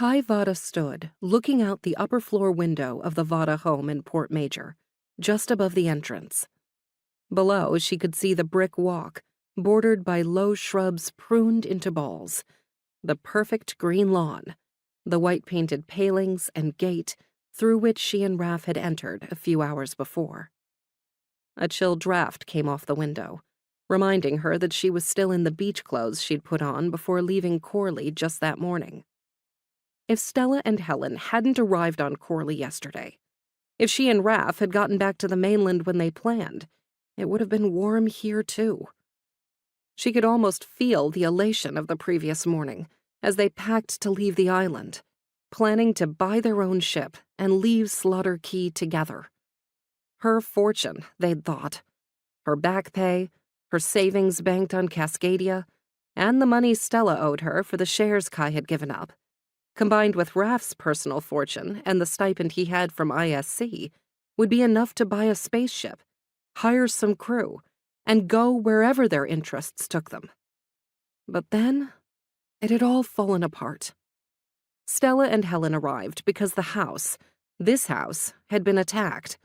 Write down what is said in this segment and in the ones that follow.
Kai Vatta stood, looking out the upper floor window of the Vatta home in Port Major, just above the entrance. Below, she could see the brick walk, bordered by low shrubs pruned into balls, the perfect green lawn, the white-painted palings and gate through which she and Raph had entered a few hours before. A chill draft came off the window, reminding her that she was still in the beach clothes she'd put on before leaving Corley just that morning. If Stella and Helen hadn't arrived on Corley yesterday, if she and Raph had gotten back to the mainland when they planned, it would have been warm here too. She could almost feel the elation of the previous morning as they packed to leave the island, planning to buy their own ship and leave Slaughter Key together. Her fortune, they'd thought. Her back pay, her savings banked on Cascadia, and the money Stella owed her for the shares Kai had given up, combined with Raph's personal fortune and the stipend he had from ISC, would be enough to buy a spaceship, hire some crew, and go wherever their interests took them. But then, it had all fallen apart. Stella and Helen arrived because this house, had been attacked,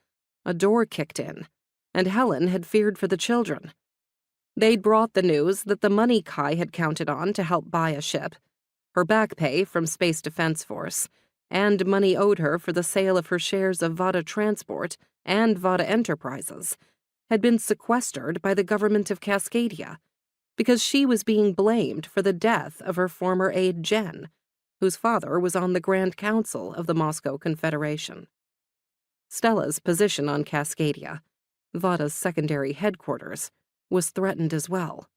a door kicked in, and Helen had feared for the children. They'd brought the news that the money Kai had counted on to help buy a ship, her back pay from Space Defense Force, and money owed her for the sale of her shares of Vatta Transport and Vatta Enterprises, had been sequestered by the government of Cascadia because she was being blamed for the death of her former aide Jen, whose father was on the Grand Council of the Moscow Confederation. Stella's position on Cascadia, Vatta's secondary headquarters, was threatened as well.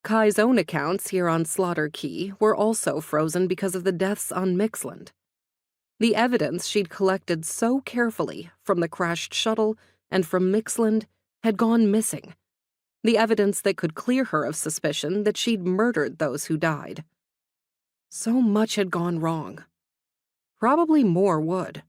Kai's own accounts here on Slaughter Key were also frozen because of the deaths on Mixland. The evidence she'd collected so carefully from the crashed shuttle and from Mixland had gone missing. The evidence that could clear her of suspicion that she'd murdered those who died. So much had gone wrong. Probably more would.